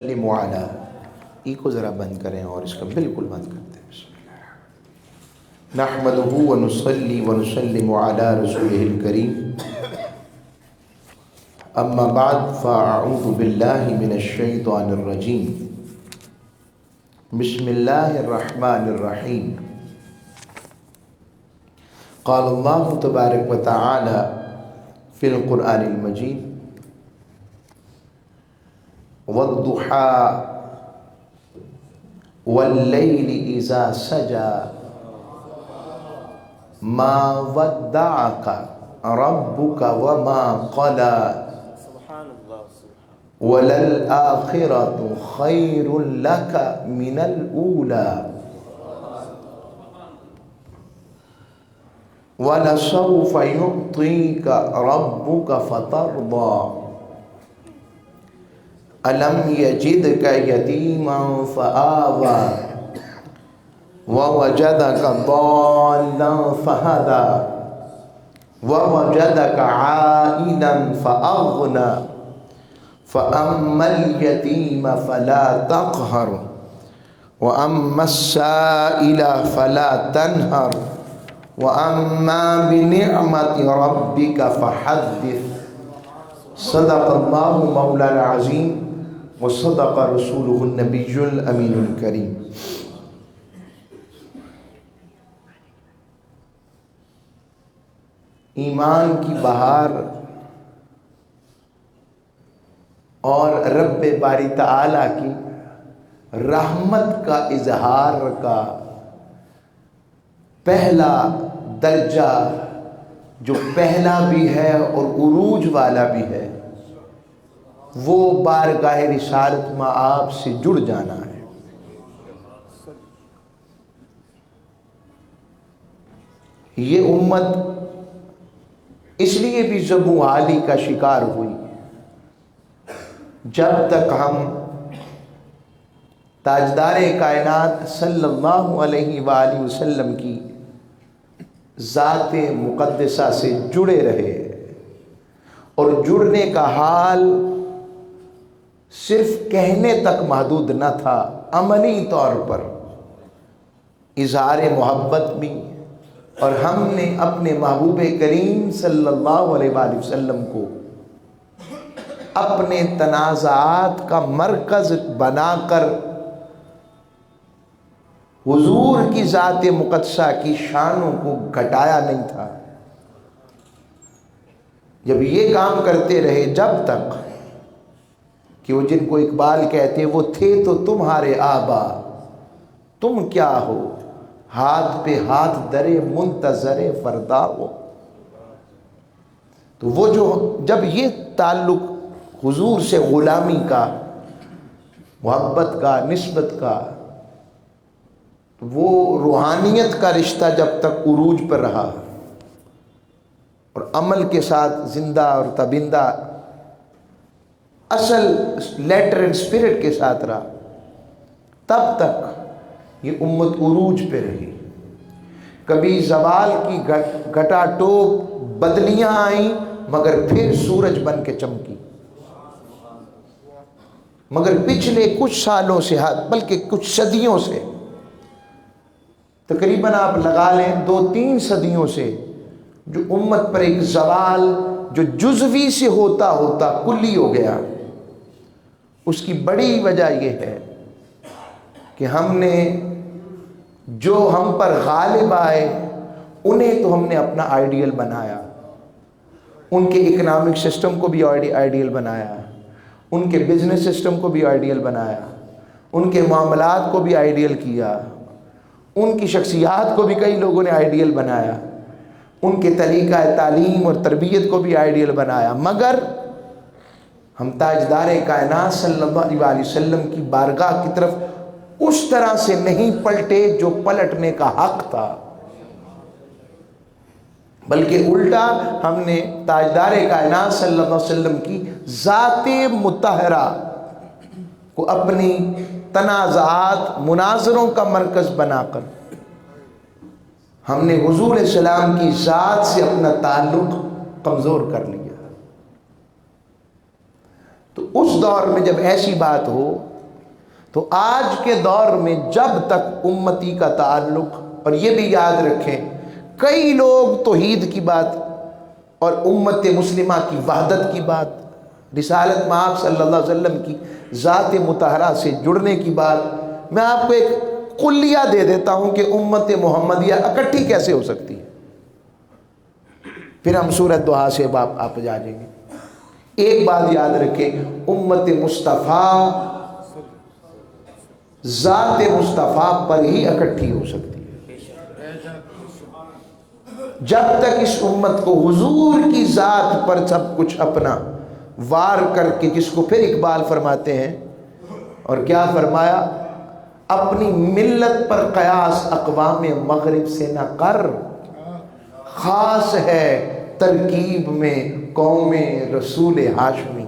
معالا ای کو ذرا بند کریں اور اس کا بالکل بند کرتے ہیں. نحمدہ ونصلی ونسلم علی رسولہ الکریم. اما بعد فاعوذ باللہ من الشیطان الرجیم. بسم اللہ الرحمن الرحیم. قال اللہ تبارک و تعالی فی القرآن المجید والضحى واللیل اذا سجى ما ودعك ربك وما قلى وللآخرة خير لك من الأولى ولسوف يعطيك ربك فترضى ألم يجدك يتيما فآوى ووجدك ضالا فهدى ووجدك عائلا فأغنى فأما اليتيم فلا تقهر وأما السائل فلا تنهر وأما بنعمة ربك فحدث. صدق اللہ مولانا العظیم وصدق رسولہ النبی الامین الکریم. ایمان کی بہار اور رب باری تعالی کی رحمت کا اظہار کا پہلا درجہ جو پہلا بھی ہے اور عروج والا بھی ہے وہ بارگاہ رسالت مآب سے جڑ جانا ہے. یہ امت اس لیے بھی ذبح حالی کا شکار ہوئی. جب تک ہم تاجدار کائنات صلی اللہ علیہ وآلہ وسلم کی ذات مقدسہ سے جڑے رہے اور جڑنے کا حال صرف کہنے تک محدود نہ تھا، عملی طور پر اظہار محبت بھی. اور ہم نے اپنے محبوب کریم صلی اللہ علیہ وآلہ وسلم کو اپنے تنازعات کا مرکز بنا کر حضور کی ذات مقدسہ کی شانوں کو گھٹایا نہیں تھا. جب یہ کام کرتے رہے جب تک کہ وہ جن کو اقبال کہتے وہ تھے تو تمہارے آبا تم کیا ہو ہاتھ پہ ہاتھ درے منتظر فردا ہو. تو وہ جو جب یہ تعلق حضور سے غلامی کا، محبت کا، نسبت کا، وہ روحانیت کا رشتہ جب تک عروج پر رہا اور عمل کے ساتھ زندہ اور تبندہ اصل لیٹر اینڈ اسپرٹ کے ساتھ رہا، تب تک یہ امت عروج پہ رہی. کبھی زوال کی گھٹا ٹوپ بدلیاں آئیں مگر پھر سورج بن کے چمکی. مگر پچھلے کچھ سالوں سے بلکہ کچھ صدیوں سے، تقریباً آپ لگا لیں 2-3 صدیوں سے، جو امت پر ایک زوال جو جزوی سے ہوتا ہوتا کلی ہو گیا، اس کی بڑی وجہ یہ ہے کہ ہم نے جو ہم پر غالب آئے انہیں تو ہم نے اپنا آئیڈیل بنایا، ان کے اکنامک سسٹم کو بھی آئیڈیل بنایا، ان کے بزنس سسٹم کو بھی آئیڈیل بنایا، ان کے معاملات کو بھی آئیڈیل کیا، ان کی شخصیات کو بھی کئی لوگوں نے آئیڈیل بنایا، ان کے طریقہ تعلیم اور تربیت کو بھی آئیڈیل بنایا. مگر ہم تاجدار کائنات صلی اللہ علیہ وسلم کی بارگاہ کی طرف اس طرح سے نہیں پلٹے جو پلٹنے کا حق تھا، بلکہ الٹا ہم نے تاجدار کائنات صلی اللہ علیہ وسلم کی ذات مطہرہ کو اپنی تنازعات مناظروں کا مرکز بنا کر ہم نے حضور علیہ السلام کی ذات سے اپنا تعلق کمزور کر لیا. تو اس دور میں جب ایسی بات ہو تو آج کے دور میں جب تک امتی کا تعلق، اور یہ بھی یاد رکھیں کئی لوگ توحید کی بات اور امت مسلمہ کی وحدت کی بات، رسالت مآب صلی اللہ علیہ وسلم کی ذات مطہرہ سے جڑنے کی بات، میں آپ کو ایک کلیہ دے دیتا ہوں کہ امت محمدیہ اکٹھی کیسے ہو سکتی ہے، پھر ہم سورۃ دہا سے آپ جا جائیں گے۔ ایک بات یاد رکھیں، امت مصطفیٰ ذات مصطفیٰ پر ہی اکٹھی ہو سکتی ہے۔ جب تک اس امت کو حضور کی ذات پر سب کچھ اپنا وار کر کے، جس کو پھر اقبال فرماتے ہیں، اور کیا فرمایا، اپنی ملت پر قیاس اقوام مغرب سے نہ کر، خاص ہے ترکیب میں قوم رسول ہاشمی۔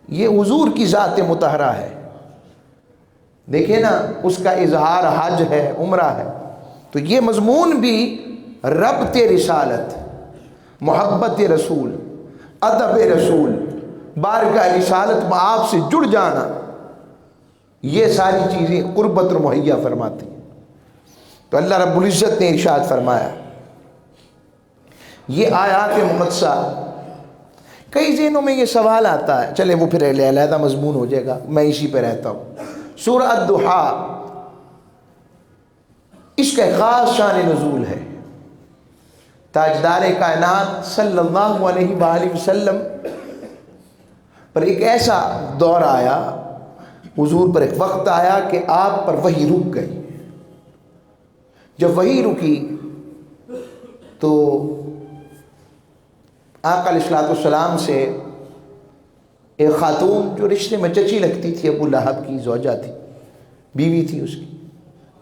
یہ حضور کی ذات مطہرہ ہے، دیکھیں نا، اس کا اظہار حج ہے، عمرہ ہے، تو یہ مضمون بھی ربط رسالت، محبت رسول، ادب رسول، بارگاہ رسالت میں آپ سے جڑ جانا، یہ ساری چیزیں قربت مہیا فرماتی ہیں۔ تو اللہ رب العزت نے ارشاد فرمایا، یہ آیات مقدسہ، کئی ذہنوں میں یہ سوال آتا ہے، چلے وہ پھر علیحدہ مضمون ہو جائے گا، میں اسی پہ رہتا ہوں۔ سورہ الضحیٰ، اس کا خاص شان نزول ہے، تاجدار کائنات صلی اللہ علیہ وآلہ وسلم پر ایک ایسا دور آیا، حضور پر ایک وقت آیا کہ آپ پر وحی رک گئی۔ جب وحی رکی تو آقا علیہ السلام سے ایک خاتون جو رشتے میں چچی لگتی تھی، ابو لہب کی زوجہ تھی، بیوی تھی اس کی،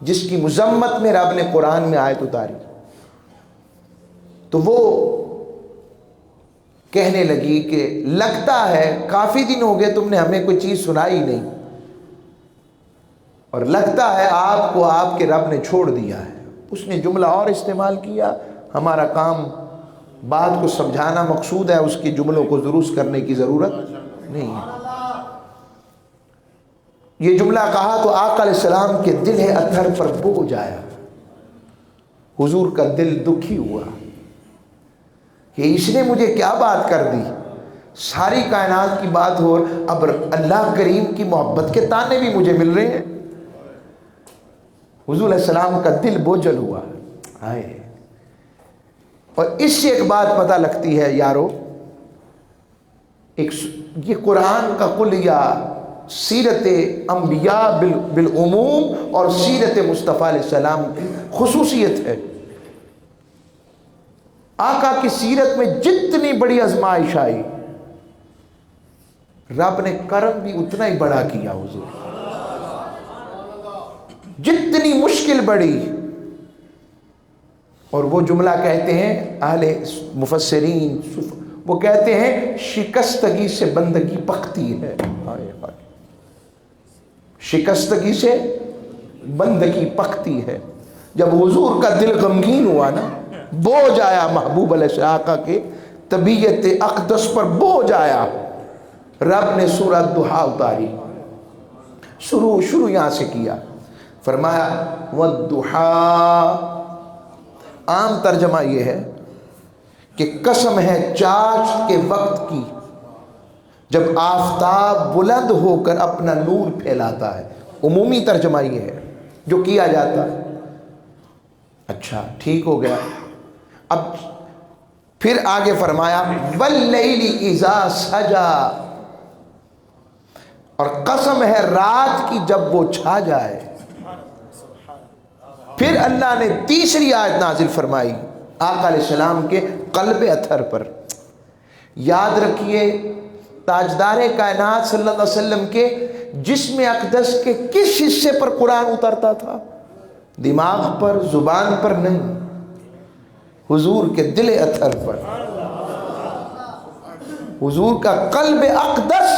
جس کی مذمت میں رب نے قرآن میں آیت اتاری، تو وہ کہنے لگی کہ لگتا ہے کافی دن ہو گئے تم نے ہمیں کوئی چیز سنائی نہیں، اور لگتا ہے آپ کو آپ کے رب نے چھوڑ دیا ہے۔ اس نے جملہ اور استعمال کیا، ہمارا کام بات کو سمجھانا مقصود ہے، اس کے جملوں کو درست کرنے کی ضرورت نہیں ہے۔ یہ جملہ کہا تو آقا علیہ السلام کے دل اطہر پر بوجھ آیا، حضور کا دل دکھی ہوا کہ اس نے مجھے کیا بات کر دی، ساری کائنات کی بات ہو، اب اللہ کریم کی محبت کے تانے بھی مجھے مل رہے ہیں۔ حضور علیہ السلام کا دل بوجھل ہوا ہے۔ اور اس سے ایک بات پتہ لگتی ہے یارو، یہ قرآن کا کلیہ سیرت انبیاء بالعموم اور سیرت مصطفیٰ علیہ السلام کی خصوصیت ہے۔ آقا کی سیرت میں جتنی بڑی آزمائش آئی، رب نے کرم بھی اتنا ہی بڑا کیا حضور، جتنی مشکل بڑی۔ اور وہ جملہ کہتے ہیں اہل مفسرین، وہ کہتے ہیں شکستگی سے بندگی پکتی ہے، شکستگی سے بندگی پکتی ہے۔ جب حضور کا دل غمگین ہوا نا، بوجھ آیا محبوب علیہ السلام آقا کے طبیعت اقدس پر بوجھ آیا، رب نے سورہ الضحیٰ اتاری، شروع یہاں سے کیا، فرمایا والضحیٰ، عام ترجمہ یہ ہے کہ قسم ہے چاش کے وقت کی، جب آفتاب بلند ہو کر اپنا نور پھیلاتا ہے۔ عمومی ترجمہ یہ ہے جو کیا جاتا ہے۔ اچھا ٹھیک ہو گیا، اب پھر آگے فرمایا واللیل اذا سجا، اور قسم ہے رات کی جب وہ چھا جائے۔ پھر اللہ نے تیسری آیت نازل فرمائی آقا علیہ السلام کے قلب اطہر پر۔ یاد رکھیے تاجدار کائنات صلی اللہ علیہ وسلم کے جسم اقدس کے کس حصے پر قرآن اترتا تھا؟ دماغ پر، زبان پر نہیں، حضور کے دل اطہر پر۔ حضور کا قلب اقدس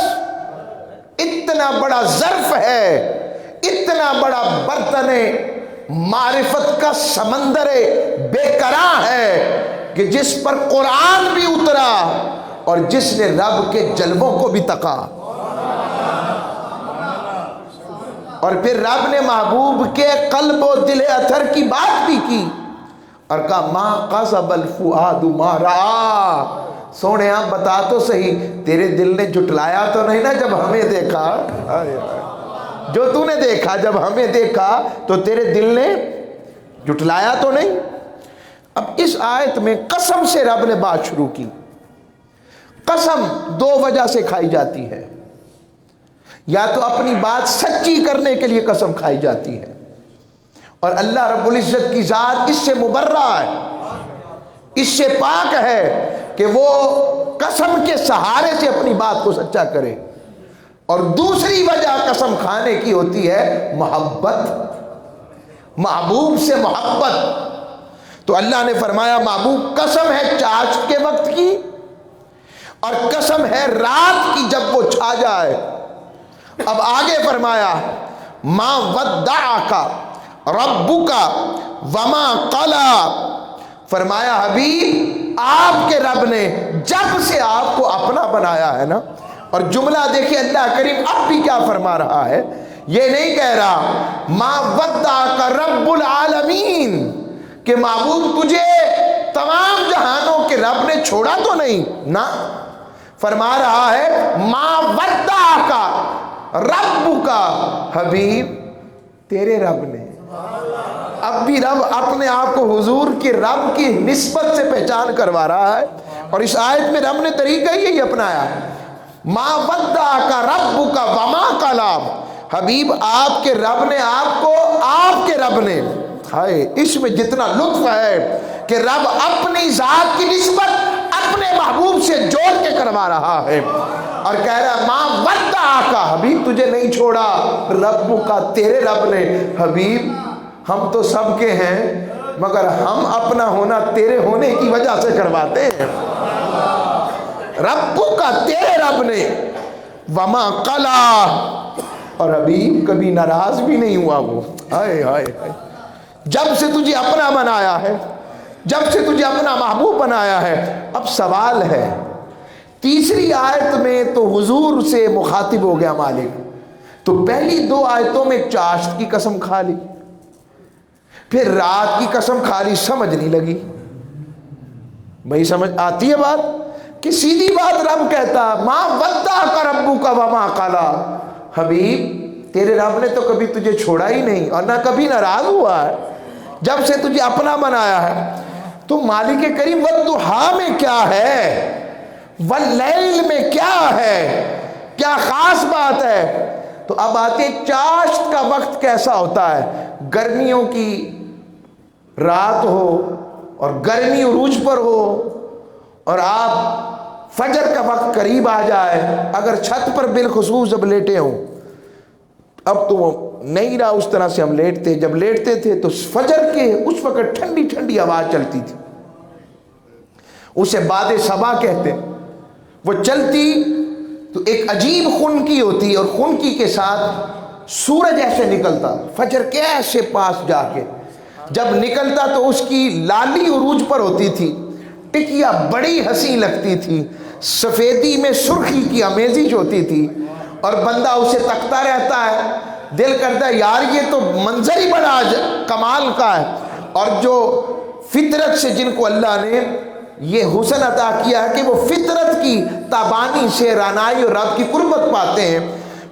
اتنا بڑا ظرف ہے، اتنا بڑا برتن معرفت کا سمندر بے قرار ہے کہ جس پر قرآن بھی اترا اور جس نے رب کے جلووں کو بھی تکا۔ اور پھر رب نے محبوب کے قلب و دل اثر کی بات بھی کی اور کہا ما قصب الفؤاد ما رآ، سونے آپ بتا تو صحیح، تیرے دل نے جھٹلایا تو نہیں نا جب ہمیں دیکھا؟ جو تو نے دیکھا جب ہمیں دیکھا تو تیرے دل نے جھٹلایا تو نہیں؟ اب اس آیت میں قسم سے رب نے بات شروع کی۔ قسم دو وجہ سے کھائی جاتی ہے، یا تو اپنی بات سچی کرنے کے لیے قسم کھائی جاتی ہے، اور اللہ رب العزت کی ذات اس سے مبرہ ہے، اس سے پاک ہے کہ وہ قسم کے سہارے سے اپنی بات کو سچا کرے۔ اور دوسری وجہ قسم کھانے کی ہوتی ہے محبت، محبوب سے محبت۔ تو اللہ نے فرمایا محبوب قسم ہے چاشت کے وقت کی، اور قسم ہے رات کی جب وہ چھا جائے۔ اب آگے فرمایا ما ودعک ربک وما قلی، فرمایا حبیب آپ کے رب نے جب سے آپ کو اپنا بنایا ہے نا، اور جملہ دیکھیں اللہ کریم اب بھی کیا فرما رہا ہے، یہ نہیں کہہ رہا ما ودعک رب العالمین کہ محبوب تجھے تمام جہانوں کے رب نے چھوڑا تو نہیں، نہ، فرما رہا ہے ما ودعک ربک، حبیب تیرے رب نے۔ اب بھی رب اپنے آپ کو حضور کے رب کی نسبت سے پہچان کروا رہا ہے، اور اس آیت میں رب نے طریقہ یہی اپنایا ہے، ما ودعک ربک وما قلی، حبیب آپ کے رب نے آپ کو، آپ کے رب نے، ہائے اس میں جتنا لطف ہے کہ رب اپنی ذات کی نسبت اپنے محبوب سے جوڑ کے کروا رہا ہے، اور کہہ رہا ہے ما ودعک، حبیب تجھے نہیں چھوڑا، رب کا تیرے رب نے۔ حبیب ہم تو سب کے ہیں، مگر ہم اپنا ہونا تیرے ہونے کی وجہ سے کرواتے ہیں، رب کا تیرے رب نے، وما قلی، اور حبیب کبھی ناراض بھی نہیں ہوا وہ، ہائے ہائے ہائے، جب سے تجھے اپنا بنایا ہے، جب سے تجھے اپنا محبوب بنایا ہے۔ اب سوال ہے، تیسری آیت میں تو حضور سے مخاطب ہو گیا مالک، تو پہلی دو آیتوں میں چاشت کی قسم کھا لی، پھر رات کی قسم کھا لی، سمجھ نہیں لگی بھائی؟ سمجھ آتی ہے بات کہ سیدھی بات رب کہتا ما ودعک ربک وما قلی، حبیب تیرے رب نے تو کبھی تجھے چھوڑا ہی نہیں اور نہ کبھی ناراض ہوا ہے جب سے تجھے اپنا بنایا ہے۔ تو مالک کریم والضحیٰ میں کیا ہے، واللیل میں کیا ہے، کیا خاص بات ہے؟ تو اب آتے چاشت کا وقت کیسا ہوتا ہے، گرمیوں کی رات ہو اور گرمی عروج پر ہو، اور آپ فجر کا وقت قریب آ جائے، اگر چھت پر بالخصوص جب لیٹے ہوں، اب تو نہیں رہا اس طرح سے ہم لیٹتے، جب لیٹتے تھے تو فجر کے اس وقت ٹھنڈی ٹھنڈی آواز چلتی تھی، اسے باد صبا کہتے، وہ چلتی تو ایک عجیب خنکی ہوتی، اور خنکی کے ساتھ سورج ایسے نکلتا، فجر کے ایسے پاس جا کے جب نکلتا تو اس کی لالی عروج پر ہوتی تھی، ٹکیا بڑی حسین لگتی تھی، سفیدی میں سرخی کی آمیزش ہوتی تھی، اور بندہ اسے تکتا رہتا ہے، دل کرتا ہے یار یہ تو منظر ہی بڑا کمال کا ہے۔ اور جو فطرت سے جن کو اللہ نے یہ حسن عطا کیا ہے کہ وہ فطرت کی تابانی سے رانائی اور رب کی قربت پاتے ہیں،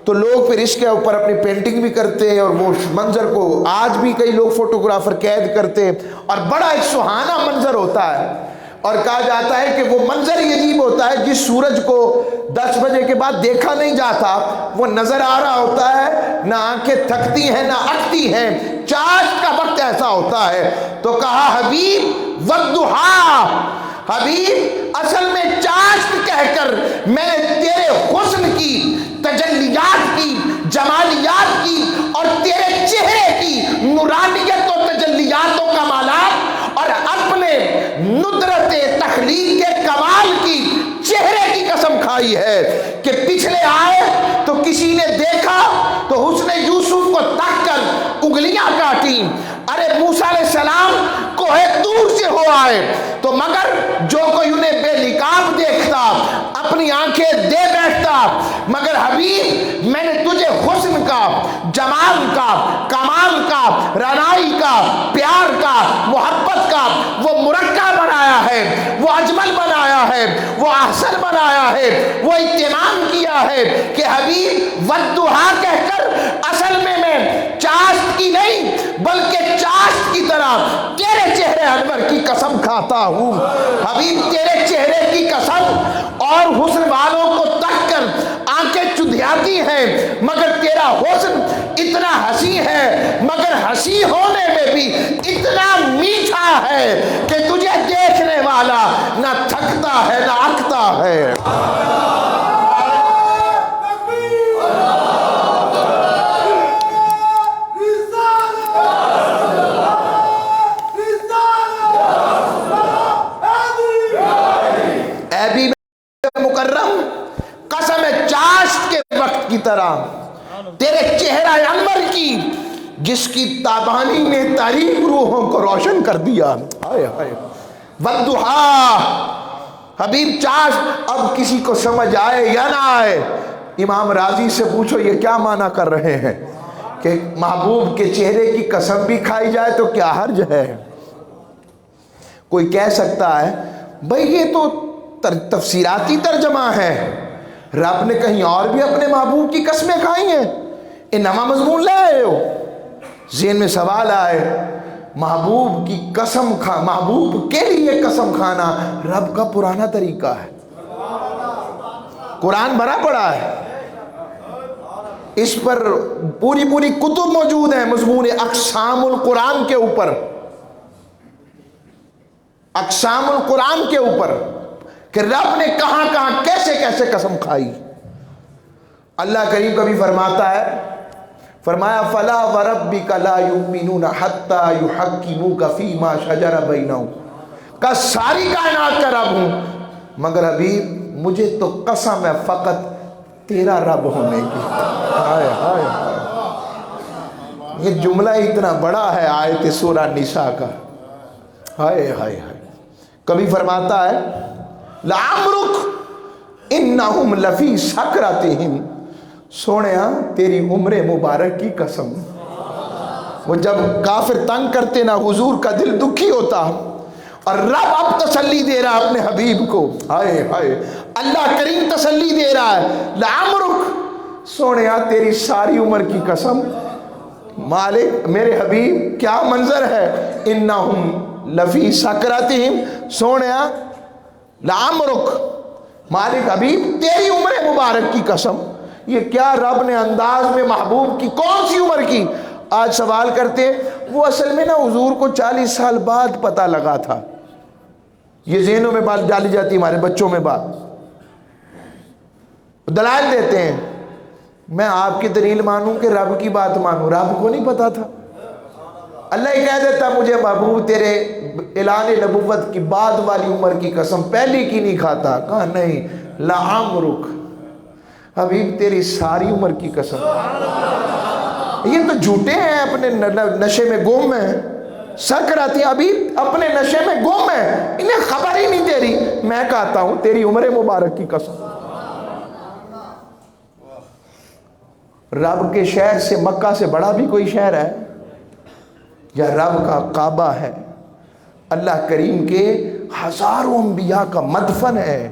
تو لوگ پھر اس کے اوپر اپنی پینٹنگ بھی کرتے ہیں، اور وہ منظر کو آج بھی کئی لوگ فوٹوگرافر قید کرتے ہیں، اور بڑا ایک سہانا منظر ہوتا ہے، اور کہا جاتا ہے کہ وہ منظر ہی عجیب ہوتا ہے جس سورج کو 10 بجے کے بعد دیکھا نہیں جاتا، وہ نظر آ رہا ہوتا ہے، نہ آنکھیں تھکتی ہیں نہ اٹھتی ہیں، چاشت کا وقت ایسا ہوتا ہے۔ تو کہا حبیب والضحیٰ، حبیب اصل میں چاشت کہہ کر میں تیرے حسن کی، تجلیات کی، جمالیات کی، اور تیرے چہرے کی نورانیت و تجلیات و کمالات اور اپنے ندرت تخلیق کے کمال کی چہرے کی قسم کھائی ہے کہ پچھلے آئے تو کسی نے دیکھا تو حسن یوسف کو تک کر انگلیاں کاٹیں، ارے موسیٰ علیہ السلام کوہ طور سے ہو آئے تو مگر جو کوئی انہیں بے نقاب دیکھتا اپنی آنکھیں دے بیٹھتا، مگر حبیب میں نے تجھے حسن کا، جمال کا، کمال کا، رعنائی کا، پیار کا، محبت کا وہ مرکب بنایا ہے، وہ اجمل بنایا ہے، وہ احسن بنایا ہے، وہ اہتمام کیا ہے کہ حبیب والضحیٰ کہہ کر اصل میں چاشت کی نہیں بلکہ چاشت کی طرح تیرے چہرے انور کی قسم کھاتا ہوں حبیب، تیرے چہرے کی قسم، اور حسن والوں کو تک کر آنکھیں چدھیاتی ہیں مگر تیرا حسن اتنا حسین ہے، مگر حسین ہونے میں بھی اتنا میٹھا ہے کہ تجھے دیکھنے والا نہ تھکتا ہے نہ اکتا ہے۔ مکرم قسم چاشت کے وقت کی طرح تیرے چہرہ انور کی جس کی تابانی نے تاریک روحوں کو روشن کر دیا، ہائے ہائے والضحیٰ حبیب چاشت، اب کسی کو سمجھ آئے یا نہ آئے امام راضی سے پوچھو یہ کیا معنی کر رہے ہیں کہ محبوب کے چہرے کی قسم بھی کھائی جائے تو کیا حرج ہے؟ کوئی کہہ سکتا ہے بھئی یہ تو تفسیراتی ترجمہ ہے، رب نے کہیں اور بھی اپنے محبوب کی قسمیں کھائی ہیں، یہ نواں مضمون لے آئے ہو؟ ذہن میں سوال آئے، محبوب کی قسم محبوب کے لیے قسم کھانا رب کا پرانا طریقہ ہے، قرآن بھرا پڑا ہے، اس پر پوری کتب موجود ہیں، مضمون اقسام القرآن کے اوپر، اقسام القرآن کے اوپر کہ رب نے کہاں کہاں کیسے کیسے قسم کھائی۔ اللہ کریم کبھی فرماتا ہے، فرمایا فلا وربک لا یؤمنون حتی یحکموک فیما شجر بینہم، کہ ساری کائنات کا رب ہوں مگر حبیب مجھے تو قسم ہے فقط تیرا رب ہونے کی۔ ہائے ہائے یہ جملہ اتنا بڑا ہے آیت سورہ نساء کا، ہائے ہائے ہائے۔ کبھی فرماتا ہے لعمرک انہم لفی سکرتہم، سونیا تیری عمر مبارک کی قسم، وہ جب کافر تنگ کرتے نا حضور کا دل دکھی ہوتا، اور رب اب تسلی دے رہا اپنے حبیب کو، ہائے ہائے اللہ کریم تسلی دے رہا ہے لعمرک، سونیا تیری ساری عمر کی قسم، مالک میرے حبیب کیا منظر ہے، انہم لفی سکرتہم، سونیا لعمرک مالک حبیب تیری عمر مبارک کی قسم۔ یہ کیا رب نے انداز میں محبوب کی کون سی عمر کی؟ آج سوال کرتے وہ اصل میں نا حضور کو 40 سال بعد پتہ لگا تھا، یہ ذہنوں میں بات ڈالی جاتی ہمارے بچوں میں، بات دلائل دیتے ہیں، میں آپ کی دلیل مانوں کہ رب کی بات مانوں، رب کو نہیں پتا تھا؟ اللہ ہی کہہ دیتا مجھے محبوب تیرے اعلان نبوت کی بعد والی عمر کی قسم پہلی کی نہیں کھاتا، کہا نہیں لعمرک حبیب تیری ساری عمر کی قسم۔ یہ تو جھوٹے ہیں، اپنے نشے میں گم ہیں، سکراتی حبیب اپنے نشے میں گم ہیں، انہیں خبر ہی نہیں دے رہی، میں کہتا ہوں تیری عمر مبارک کی قسم۔ رب کے شہر سے مکہ سے بڑا بھی کوئی شہر ہے یا رب کا کعبہ ہے؟ اللہ کریم کے ہزاروں انبیاء کا مدفن ہے،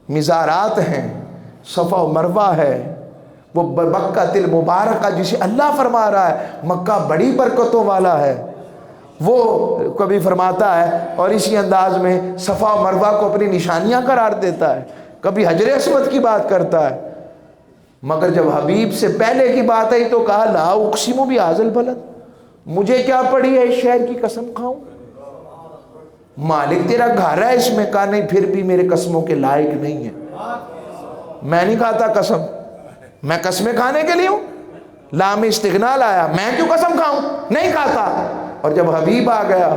مزارات ہیں، صفا و مروہ ہے، وہ مکہ المبارکہ جسے اللہ فرما رہا ہے مکہ بڑی برکتوں والا ہے، وہ کبھی فرماتا ہے اور اسی انداز میں صفا و مروہ کو اپنی نشانیاں قرار دیتا ہے، کبھی حجر اسود کی بات کرتا ہے، مگر جب حبیب سے پہلے کی بات آئی تو کہا لا اقسم بہذا البلد، مجھے کیا پڑی ہے اس شہر کی قسم کھاؤں، مالک تیرا گھر ہے اس میں، کہا نہیں پھر بھی میرے قسموں کے لائق نہیں ہے، میں نہیں کھاتا قسم، میں قسمیں کھانے کے لیے ہوں، لام استغنا لایا، میں کیوں قسم کھاؤں، نہیں کھاتا۔ اور جب حبیب آ گیا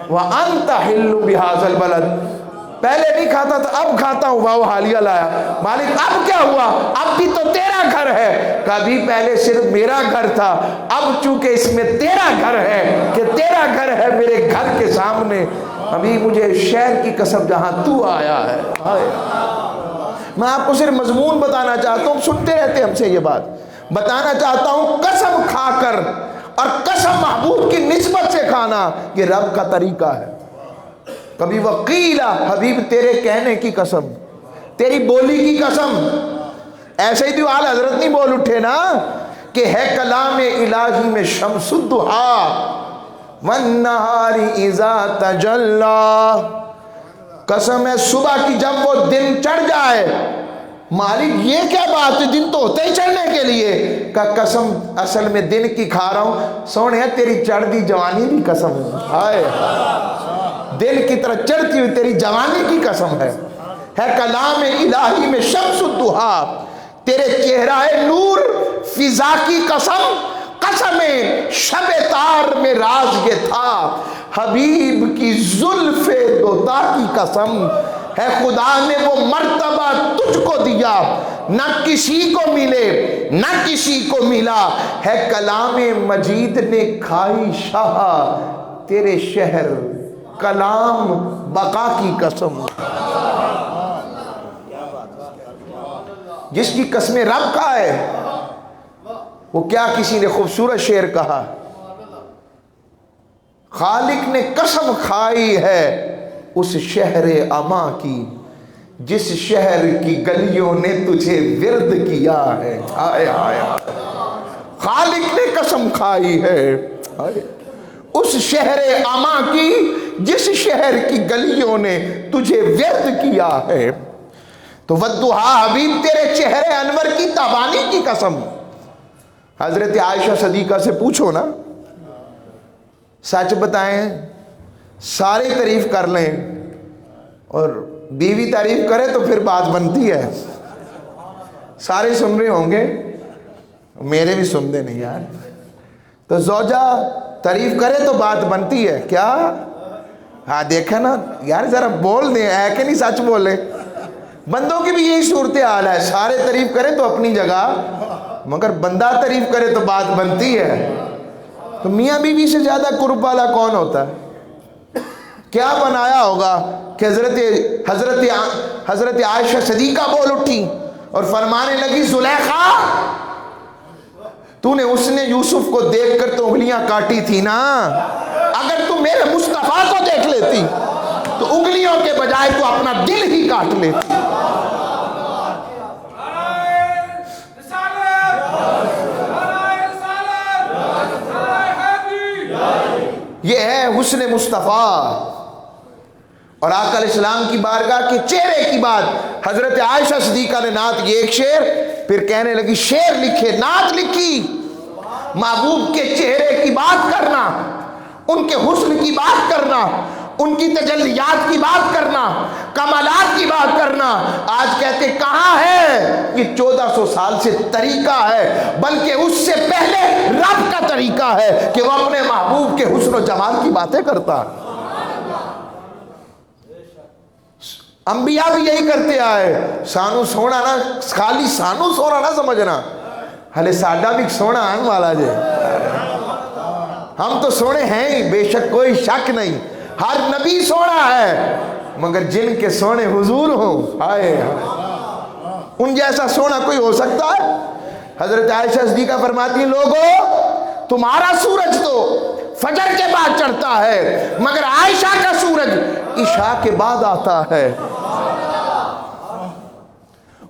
وَأَنْتَ حِلُّ بِهَذَا الْبَلَدِ، پہلے نہیں کھاتا تھا اب کھاتا ہوں، واو حالیہ لایا، مالک اب کیا ہوا، اب بھی تو تیرا گھر ہے، کبھی پہلے صرف میرا گھر تھا، اب چونکہ اس میں تیرا گھر ہے کہ تیرا گھر ہے میرے گھر کے سامنے، ابھی مجھے شہر کی قسم جہاں تو آیا ہے۔ میں آپ کو صرف مضمون بتانا چاہتا ہوں، سنتے رہتے ہم سے یہ بات، بتانا چاہتا ہوں قسم کھا کر اور قسم محبوب کی نسبت سے کھانا یہ رب کا طریقہ ہے. کبھی وقیلا حبیب تیرے کہنے کی قسم، تیری بولی کی قسم. ایسے ہی تو اعلی حضرت نہیں بول اٹھے نا کہ ہے کلام الہی میں شمس الضحیٰ والنہار اذا تجلی. قسم ہے صبح کی جب وہ دن چڑھ جائے. مالک یہ کیا بات ہے، دن تو ہوتا ہی چڑھنے کے لیے. کا قسم اصل میں دن کی کھا رہا ہوں سونے تیری چڑھ دی جوانی کی قسم ہے. ہائے دل کی طرح چڑھتی ہوئی تیری جوانی کی قسم ہے کلام الہی میں شمس الضحیٰ تیرے چہرہ نور فضا کی قسم. قسم شب تار میں راز یہ تھا حبیب کی زلف دوتا کی قسم ہے. خدا نے وہ مرتبہ تجھ کو دیا نہ کسی کو ملے نہ کسی کو ملا ہے. کلام مجید نے کھائی شاہ تیرے شہر کلام بقا کی قسم. جس کی قسم رب کا ہے وہ کیا کسی نے خوبصورت شعر کہا، خالق نے قسم کھائی ہے اس شہر اما کی جس شہر کی گلیوں نے تجھے ورد کیا ہے. ہائے ہائے خالق نے قسم کھائی ہے اس شہر اما کی جس شہر کی گلیوں نے تجھے ورد کیا ہے. تو والضحیٰ حبیب تیرے چہرے انور کی تابانی کی قسم. حضرت عائشہ صدیقہ سے پوچھو نا، سچ بتائیں سارے تعریف کر لیں اور بیوی تعریف کرے تو پھر بات بنتی ہے. سارے سن رہے ہوں گے، میرے بھی سنتے نہیں یار. تو زوجہ تعریف کرے تو بات بنتی ہے کیا؟ ہاں دیکھا نا یار ذرا بول دیں، ہے کہ نہیں سچ بولے. بندوں کی بھی یہی صورتحال ہے، سارے تعریف کریں تو اپنی جگہ مگر بندہ تعریف کرے تو بات بنتی ہے. تو میاں بیوی سے زیادہ قرب والا کون ہوتا ہے؟ کیا بنایا ہوگا کہ حضرت عائشہ صدیقہ بول اٹھی اور فرمانے لگی زلیخا تو نے اس نے یوسف کو دیکھ کر تو انگلیاں کاٹی تھی نا، اگر تو میرے مصطفیٰ کو دیکھ لیتی تو انگلیوں کے بجائے تو اپنا دل ہی کاٹ لیتی. یہ ہے حسن مصطفیٰ. اور آقا علیہ السلام کی بارگاہ کے چہرے کی بات حضرت عائشہ صدیقہ نے نعت یہ ایک شعر پھر کہنے لگی شعر لکھے نعت لکھی. محبوب کے چہرے کی بات کرنا، ان کے حسن کی بات کرنا، ان کی تجلیات کی بات کرنا، کمالات کی بات کرنا. آج کہتے کہاں ہے یہ 1400 سال سے طریقہ ہے، بلکہ اس سے پہلے رب کا طریقہ ہے کہ وہ اپنے محبوب کے حسن و جمال کی باتیں کرتا. انبیاء بھی یہی کرتے آئے. سانو سونا نہ خالی سانو سونا نہ سمجھنا، ہلے ساڈا بھی سونا آن والا جے. ہم تو سونے ہیں ہی بے شک کوئی شک نہیں، ہر نبی سونا ہے مگر جن کے سونے حضور ہوں ہائے ان جیسا سونا کوئی ہو سکتا ہے؟ حضرت عائشہ صدیقہ فرماتی ہیں لوگو تمہارا سورج تو فجر کے بعد چڑھتا ہے مگر عائشہ کا سورج عشاء کے بعد آتا ہے.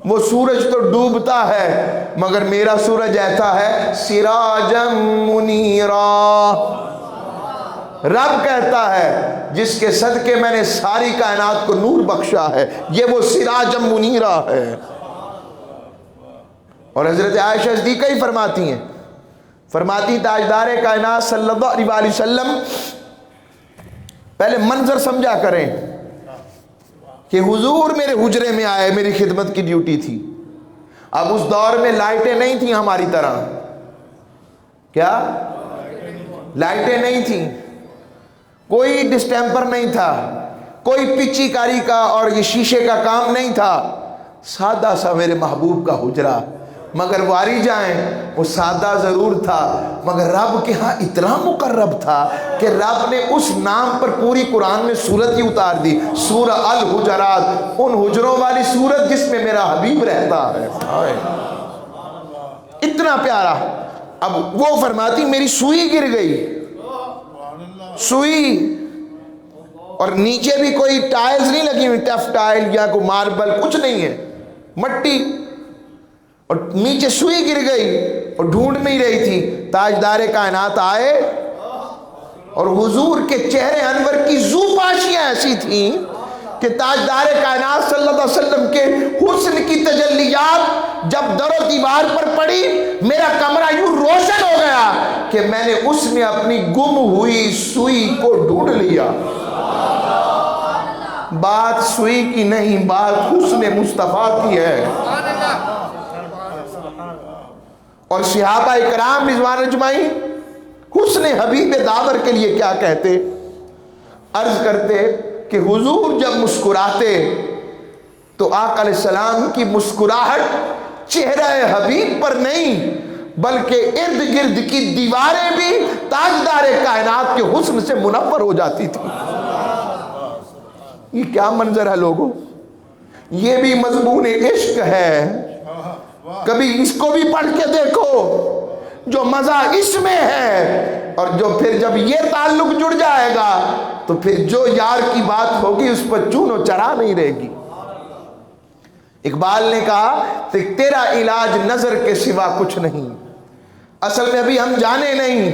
وہ سورج تو ڈوبتا ہے مگر میرا سورج ایسا ہے سراجم منیرا. رب کہتا ہے جس کے صدقے میں نے ساری کائنات کو نور بخشا ہے، یہ وہ سراجم منیرا ہے. اور حضرت عائشہ صدیقہ ہی فرماتی ہیں، فرماتی تاجدار کائنات صلی اللہ علیہ وسلم پہلے منظر سمجھا کریں کہ حضور میرے حجرے میں آئے، میری خدمت کی ڈیوٹی تھی. اب اس دور میں لائٹیں نہیں تھیں ہماری طرح. کیا لائٹیں نہیں تھیں، کوئی ڈسٹیمپر نہیں تھا، کوئی پچی کاری کا اور یہ شیشے کا کام نہیں تھا. سادہ سا میرے محبوب کا حجرہ، مگر واری جائیں وہ سادہ ضرور تھا مگر رب کے ہاں اتنا مقرب تھا کہ رب نے اس نام پر پوری قرآن میں سورت ہی اتار دی، سورہ الحجرات، ان حجروں والی سورت جس میں میرا حبیب رہتا ہے. اتنا کتنا پیارا. اب وہ فرماتی میری سوئی گر گئی, سوئی, اور نیچے بھی کوئی ٹائلز نہیں لگی ہوئی, ٹف ٹائل یا کوئی ماربل, کچھ نہیں ہے, مٹی, اور نیچے سوئی گر گئی اور ڈھونڈ نہیں رہی تھی. تاجدار کائنات آئے اور حضور کے چہرے انور کی زو پاشیاں ایسی تھیں کہ تاجدار کائنات صلی اللہ علیہ وسلم کے حسن کی تجلیات جب در و دیوار پر پڑی, میرا کمرہ یوں روشن ہو گیا کہ میں نے اس میں اپنی گم ہوئی سوئی کو ڈھونڈ لیا. بات سوئی کی نہیں, بات حسن مصطفیٰ کی ہے. اور صحابہ اکرام رضوان اجمعین حسن حبیب داور کے لیے کیا کہتے, عرض کرتے کہ حضور جب مسکراتے تو آقا علیہ السلام کی مسکراہٹ چہرہ حبیب پر نہیں بلکہ ارد گرد کی دیواریں بھی تاجدار کائنات کے حسن سے منور ہو جاتی تھی. یہ کیا منظر ہے لوگوں, یہ بھی مضمون عشق ہے. کبھی اس کو بھی پڑھ کے دیکھو, جو مزہ اس میں ہے, اور جو پھر جب یہ تعلق جڑ جائے گا تو پھر جو یار کی بات ہوگی اس پر چون و چرا نہیں رہے گی. اقبال نے کہا کہ تیرا علاج نظر کے سوا کچھ نہیں, اصل میں ابھی ہم جانے نہیں.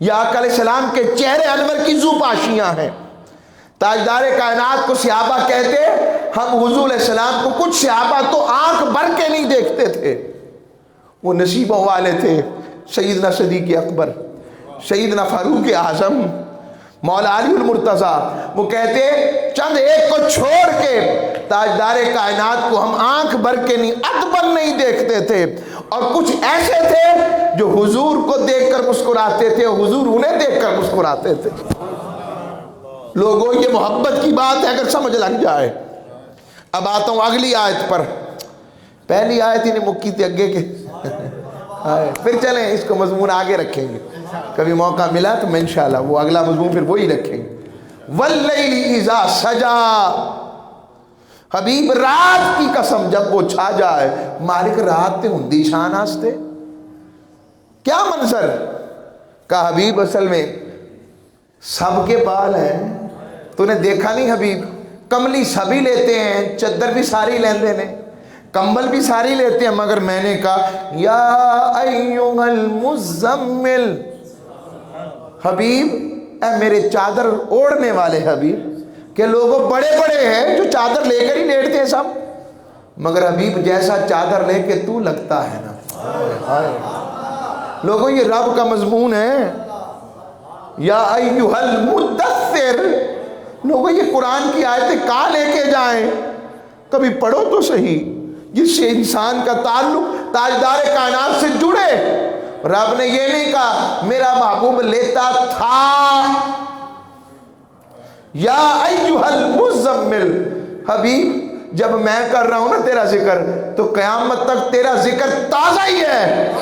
یہ آقا علیہ السلام کے چہرے انور کی زو پاشیاں ہیں. تاجدار کائنات کو صحابہ کہتے, ہم حضور علیہ السلام کو, کچھ صحابہ تو آنکھ بھر کے نہیں دیکھتے تھے, وہ نصیبوں والے تھے. سیدنا صدیق اکبر, سیدنا فاروق اعظم, مولا علی المرتضیٰ, وہ کہتے چند ایک کو چھوڑ کے تاجدار کائنات کو ہم آنکھ بھر کے نہیں, ادبر نہیں دیکھتے تھے. اور کچھ ایسے تھے جو حضور کو دیکھ کر مسکراتے تھے, حضور انہیں دیکھ کر مسکراتے تھے. لوگوں یہ محبت کی بات ہے اگر سمجھ لگ جائے. اب آتا ہوں اگلی آیت پر. پہلی آیت ہی نہیں مکی تھی اگے کے, پھر چلیں اس کو مضمون آگے رکھیں گے, کبھی موقع ملا تو میں انشاءاللہ وہ اگلا مضمون پھر وہی رکھیں گے. واللیل اذا سجا, حبیب رات کی قسم جب وہ چھا جائے. مالک رات تے ہندی شان آستے, کیا منظر کا حبیب اصل میں سب کے بال ہیں. تو نے دیکھا نہیں حبیب, کملی سبھی لیتے ہیں, چادر بھی ساری لیندے نے, کمبل بھی ساری لیتے ہیں, مگر میں نے کہا یا ایھا المزمل, حبیب اے میرے چادر اوڑھنے والے حبیب. کہ لوگوں بڑے بڑے ہیں جو چادر لے کر ہی لیٹتے ہیں سب, مگر حبیب جیسا چادر لے کے تو لگتا ہے نا. لوگوں یہ رب کا مضمون ہے. یا ایھا المدثر, لوگوں یہ قرآن کی آیتیں کہاں لے کے جائیں, کبھی پڑھو تو صحیح, جس سے انسان کا تعلق تاجدار کائنات سے جڑے. رب نے یہ نہیں کہا میرا محبوب لیتا تھا. یا ایھا المزمل, حبیب جب میں کر رہا ہوں نا تیرا ذکر تو قیامت تک تیرا ذکر تازہ ہی ہے,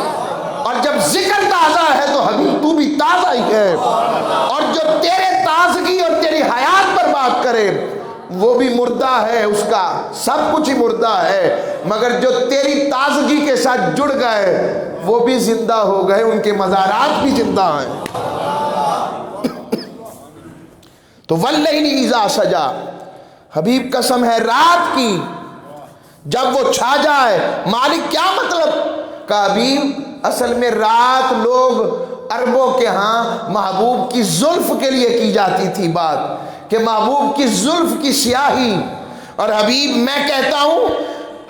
اور جب ذکر تازہ ہے تو حبیب تو بھی تازہ ہی ہے. اور جو تیرے تازگی اور تیری حیات پر بات کرے وہ بھی مردہ ہے, اس کا سب کچھ ہی مردہ ہے, مگر جو تیری تازگی کے ساتھ جڑ گئے وہ بھی زندہ ہو گئے, ان کے مزارات بھی زندہ ہیں. تو واللیل اذا سجا, حبیب قسم ہے رات کی جب وہ چھا جائے. مالک کیا مطلب کا حبیب, اصل میں رات لوگ عربوں کے ہاں محبوب کی زلف کے لیے کی جاتی تھی بات, کہ محبوب کی زلف کی سیاہی. اور حبیب میں کہتا ہوں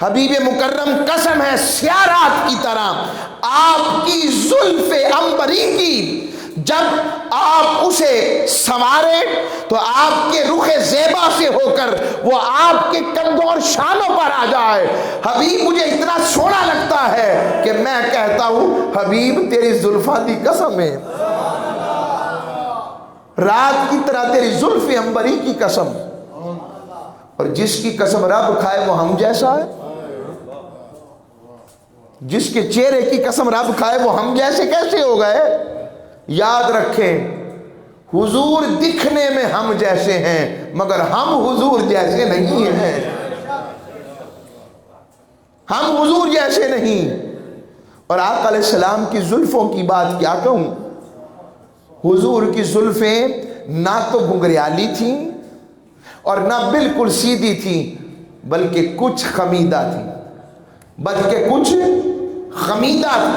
حبیب مکرم قسم ہے سیاہ رات کی طرح آپ کی زلف عنبری کی جب آپ اسے سنوارے تو آپ کے رخ زیبا سے ہو کر وہ آپ کے کندھوں اور شانوں پر آ جائے. حبیب مجھے اتنا سونا لگتا ہے کہ میں کہتا ہوں حبیب تیری زلفاں دی قسم ہے, رات کی طرح تیری زلف عنبری کی قسم. اور جس کی قسم رب کھائے وہ ہم جیسا ہے, جس کے چہرے کی قسم رب کھائے وہ ہم جیسے کیسے ہو گئے. یاد رکھیں حضور دکھنے میں ہم جیسے ہیں مگر ہم حضور جیسے نہیں ہیں, ہم حضور جیسے نہیں. اور آقا علیہ السلام کی زلفوں کی بات کیا کہوں، حضور کی زلفیں نہ تو گھنگریالی تھیں اور نہ بالکل سیدھی تھیں، بلکہ کچھ خمیدہ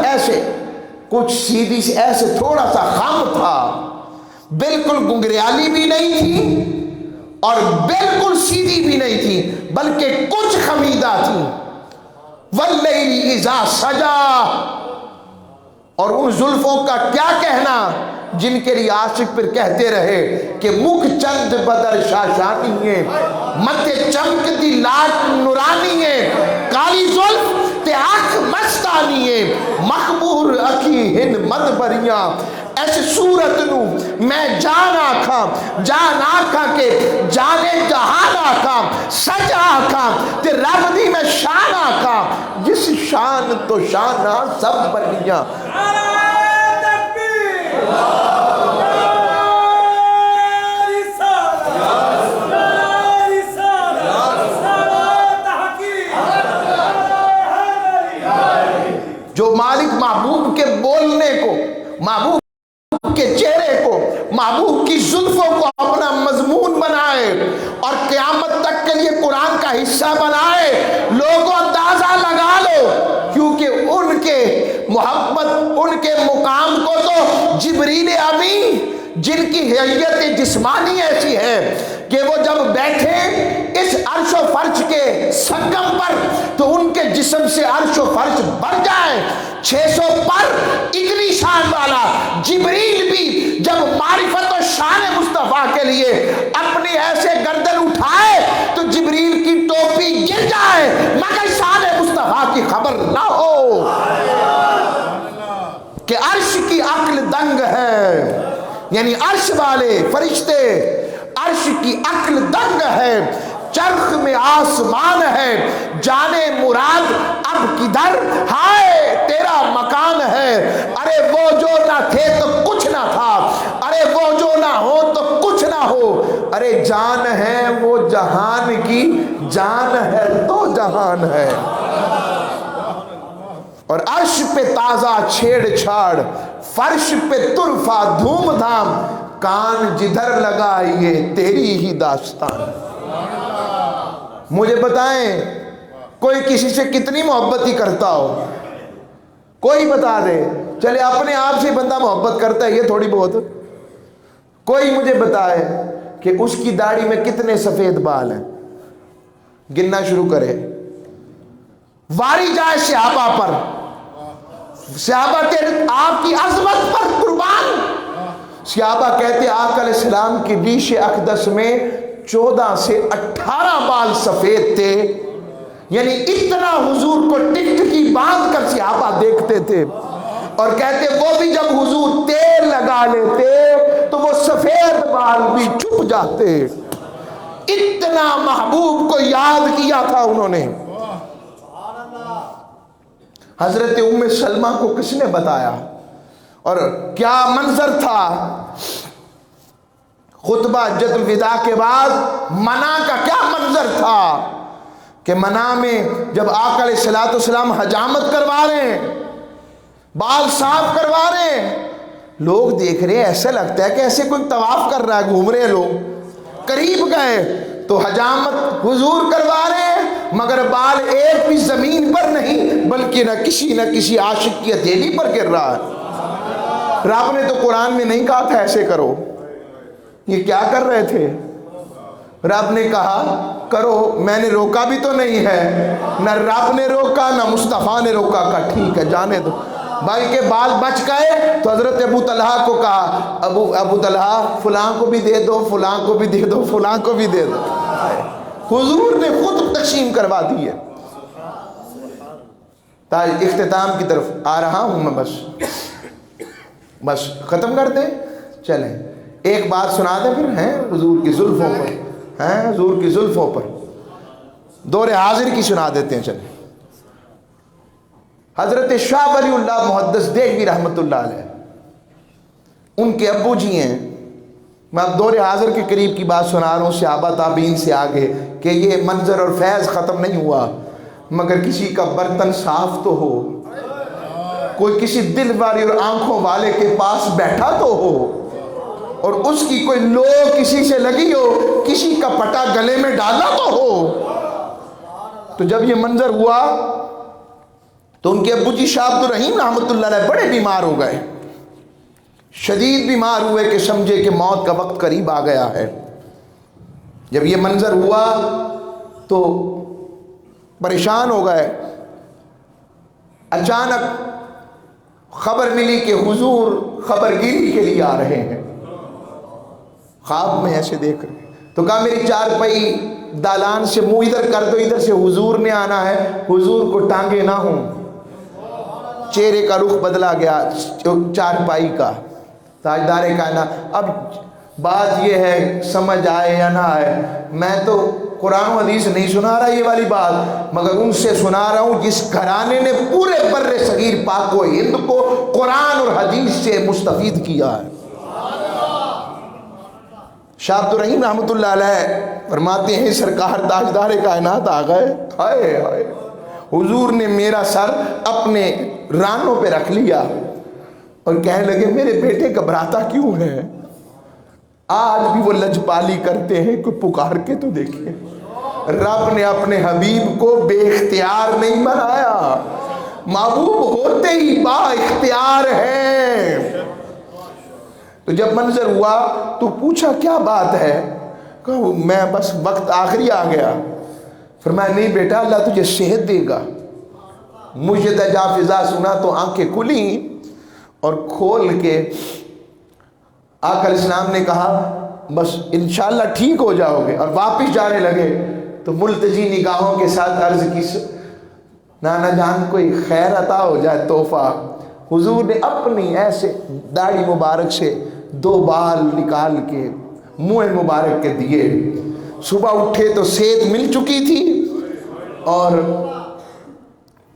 ایسے، کچھ سیدھی سے ایسے تھوڑا سا خم تھا، بالکل گنگریالی بھی نہیں تھی اور بالکل سیدھی بھی نہیں تھی، بلکہ کچھ خمیدہ تھی۔ واللیل اذا سجا، اور ان زلفوں کا کیا کہنا جن کے لیے عاشق پھر کہتے رہے کہ مکھ چند بدر شاشانی ہے، مت چمک دی لاٹ نورانی ہے، کالی زلف تے آنکھ مستانی ہے، مخمور اکھی ہن مدبریاں، ایسے صورت نو میں جان آکھاں کہ جانے جہان آکھاں، سج آکھاں تے رب دی میں شان آکھاں، جس شان تو شانہ سب بنیاں۔ جو مالک محبوب کے بولنے کو، محبوب کے چہرے کو، محبوب کی زلفوں کو اپنا مضمون بنائے اور قیامت تک کے لیے قرآن کا حصہ بنائے، لوگوں اندازہ لگا لو، کیونکہ ان کے محبت، ان کے مقام کو تو جبریل امین، جن کی حیثیت جسمانی ایسی ہے کہ وہ جب بیٹھے اس عرش و فرش کے سنگم پر تو ان کے جسم سے عرش و فرش بڑھ جائے، 600 پر اتنی شان والا جبریل بھی جب معرفت و شان مصطفیٰ کے لیے اپنی ایسے گردن اٹھائے تو جبریل کی ٹوپی گر جائے مگر شان مصطفیٰ کی خبر نہ ہو، کہ عرش کی عقل دنگ ہے، یعنی عرش والے فرشتے، عرش کی عقل دنگ ہے، چرخ میں آسمان ہے، جانے مراد اب کدھر، ہائے تیرا مکان ہے، ارے وہ جو نہ تھے تو کچھ نہ تھا، ارے وہ جو نہ ہو تو کچھ نہ ہو، ارے جان ہے وہ جہان کی جان ہے تو جہان ہے۔ اور عرش پہ تازہ چھیڑ چھاڑ، فرش پہ طرفہ دھوم دھام، کان جدھر لگا یہ تیری ہی داستان۔ مجھے بتائیں کوئی کسی سے کتنی محبت ہی کرتا ہو، کوئی بتا دے، چلے اپنے آپ سے بندہ محبت کرتا ہے یہ تھوڑی بہت، کوئی مجھے بتائے کہ اس کی داڑھی میں کتنے سفید بال ہیں، گننا شروع کرے، واری جائے صحابہ پر، صحابہ آپ کی عظمت پر قربان، صحابہ کہتے آقا علیہ السلام کی ریش اقدس میں 14 سے 18 بال سفید تھے، یعنی اتنا حضور کو ٹک ٹکی باندھ کر صحابہ دیکھتے تھے، اور کہتے وہ بھی جب حضور تیل لگا لیتے تو وہ سفید بال بھی چھپ جاتے، اتنا محبوب کو یاد کیا تھا انہوں نے۔ حضرت ام سلمہ کو کس نے بتایا اور کیا منظر تھا، خطبہ حجۃ الوداع کے بعد منا کا کیا منظر تھا کہ منا میں جب آقا علیہ السلام حجامت کروا رہے ہیں، بال صاف کروا رہے ہیں، لوگ دیکھ رہے ہیں، ایسا لگتا ہے کہ ایسے کوئی طواف کر رہا ہے، گھوم رہے ہیں لوگ، قریب گئے تو حجامت حضور کروا رہے ہیں مگر بال ایک بھی زمین پر نہیں بلکہ نہ کسی عاشق کی ہتھیلی پر گر رہا ہے۔ رب نے تو قرآن میں نہیں کہا تھا ایسے کرو، یہ کیا کر رہے تھے؟ رب نے کہا کرو، میں نے روکا بھی تو نہیں ہے، نہ رب نے روکا نہ مصطفیٰ نے روکا، کہا ٹھیک ہے جانے دو، بھائی کے بال بچ گئے تو حضرت ابو طلحہ کو کہا ابو طلحہ فلاں کو بھی دے دو، فلاں کو بھی دے دو، فلاں کو بھی دے دو، حضور نے خود تقسیم کروا دی ہے۔ تاج اختتام کی طرف آ رہا ہوں میں، بس ختم کر دیں، چلیں ایک بات سنا دیں پھر ہیں حضور کی زلفوں پر، ہیں حضور کی زلفوں پر دور حاضر کی سنا دیتے ہیں۔ چلیں حضرت شاہ ولی اللہ محدث دہلوی رحمۃ اللہ علیہ، ان کے ابو جی ہیں، میں اب دور حاضر کے قریب کی بات سنا رہا ہوں، صحابہ تابعین سے آگے، کہ یہ منظر اور فیض ختم نہیں ہوا مگر کسی کا برتن صاف تو ہو، کوئی کسی دل والی اور آنکھوں والے کے پاس بیٹھا تو ہو اور اس کی کوئی لو کسی سے لگی ہو, کسی کا پٹا گلے میں ڈالا تو ہو. تو جب یہ منظر ہوا تو ان کے ابو جی شاہ عبد الرحیم رحمۃ اللہ علیہ بڑے بیمار ہو گئے, شدید بیمار ہوئے کہ سمجھے کہ موت کا وقت قریب آ گیا ہے. جب یہ منظر ہوا تو پریشان ہو گئے. اچانک خبر ملی کہ حضور خبر گیری کے لیے آ رہے ہیں. خواب میں ایسے دیکھ رہے, تو کہا میری چارپائی دالان سے منہ ادھر کر دو, ادھر سے حضور نے آنا ہے, حضور کو ٹانگے نہ ہوں. چہرے کا رخ بدلا گیا چارپائی کا. تاجدار کائنات, اب بات یہ ہے سمجھ آئے یا نہ آئے, میں تو قرآن و حدیث نہیں سنا رہا یہ والی بات, مگر ان سے سنا رہا ہوں جس گھرانے نے پورے بر صغیر پاک و ہند کو قرآن اور حدیث سے مستفید کیا ہے. شاہ عبد الرحیم رحمۃ اللہ علیہ فرماتے ہیں سرکار تاجدار کائنات آ گئے. ہائے ہائے, حضور نے میرا سر اپنے رانوں پہ رکھ لیا اور کہنے لگے میرے بیٹے گھبراتا کیوں ہے؟ آج بھی وہ لجپالی کرتے ہیں کہ پکار کے تو دیکھیں, رب نے اپنے حبیب کو بے اختیار نہیں بنایا, محبوب ہوتے ہی با اختیار ہے. تو جب منظر ہوا تو پوچھا کیا بات ہے؟ کہا میں بس وقت آخری آ گیا. فرمایا نہیں بیٹا, اللہ تجھے صحت دے گا. مجھے تجا فضا سنا تو آنکھیں کھلی اور کھول کے آقا علیہ السلام نے کہا بس انشاءاللہ ٹھیک ہو جاؤ گے, اور واپس جانے لگے تو ملتجی نگاہوں کے ساتھ عرض کی نانا جان کوئی خیر عطا ہو جائے تحفہ. حضور نے اپنی ایسے داڑھی مبارک سے 2 بال نکال کے منہ مبارک کے دیے. صبح اٹھے تو صحت مل چکی تھی اور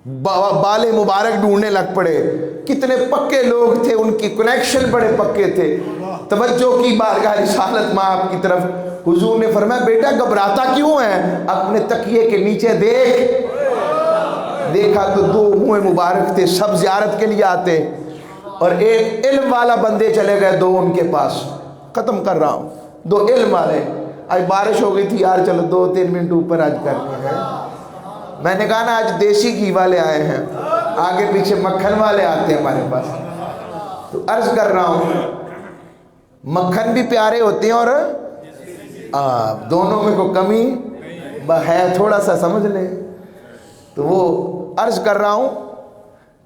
بال مبارک ڈھونڈنے لگ پڑے. کتنے پکے لوگ تھے, ان کی کنیکشن بڑے پکے تھے. توجہ کی بارگاہ رسالت مآب کی طرف. حضور نے فرمایا بیٹا گھبراتا کیوں ہے؟ اپنے تکیے کے نیچے دیکھ. دیکھا تو 2 منہ مبارک تھے, سب زیارت کے لیے آتے, اور ایک علم والا بندے چلے گئے 2 ان کے پاس. ختم کر رہا ہوں, 2 علم والے. آج بارش ہو گئی تھی یار, چلو 2-3 منٹ اوپر آج کرنے ہیں. میں نے کہا نا آج دیسی گھی والے آئے ہیں, آگے پیچھے مکھن والے آتے ہیں ہمارے پاس. تو عرض کر رہا ہوں مکھن بھی پیارے ہوتے ہیں اور دونوں میں کوئی کمی ہے تھوڑا سا سمجھ لیں. تو وہ عرض کر رہا ہوں,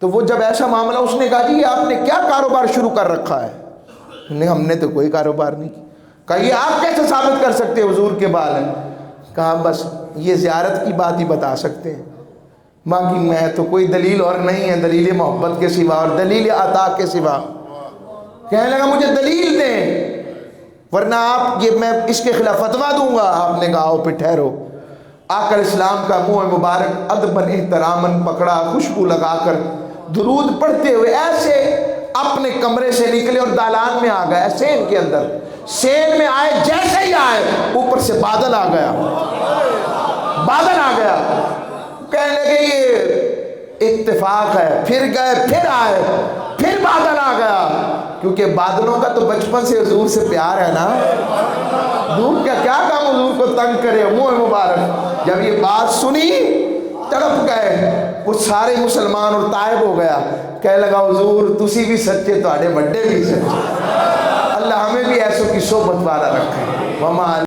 تو وہ جب ایسا معاملہ, اس نے کہا جی آپ نے کیا کاروبار شروع کر رکھا ہے؟ ہم نے تو کوئی کاروبار نہیں کیا. کہا یہ آپ کیسے ثابت کر سکتے ہیں حضور کے بال ہیں؟ کہا بس یہ زیارت کی بات ہی بتا سکتے ہیں, باقی میں تو کوئی دلیل اور نہیں ہے دلیل محبت کے سوا اور دلیل عطا کے سوا. کہنے لگا مجھے دلیل دیں ورنہ آپ یہ میں اس کے خلاف فتویٰ دوں گا. آپ نے کہا آؤ پھر ٹھہرو. آقا علیہ السلام کا منہ مبارک ادباً احتراماً پکڑا, خوشبو لگا کر درود پڑھتے ہوئے ایسے اپنے کمرے سے نکلے اور دالان میں آ گئے. سین کے اندر, سین میں آئے, جیسے ہی آئے اوپر سے بادل آ گیا, بادل آ گیا. کہنے لگے یہ اتفاق ہے. پھر گئے, پھر آئے, پھر بادل آ گیا. کیونکہ بادلوں کا تو بچپن سے حضور سے پیار ہے نا. دھوپ کا کیا کام حضور کو تنگ کرے, منہ مبارک. جب یہ بات سنی تڑپ گئے وہ سارے مسلمان اور طائب ہو گیا. کہنے لگا حضور تسی بھی سچے, تواڈے بڑے بھی سچے. اللہ ہمیں بھی ایسوں کی صحبت والا رکھے.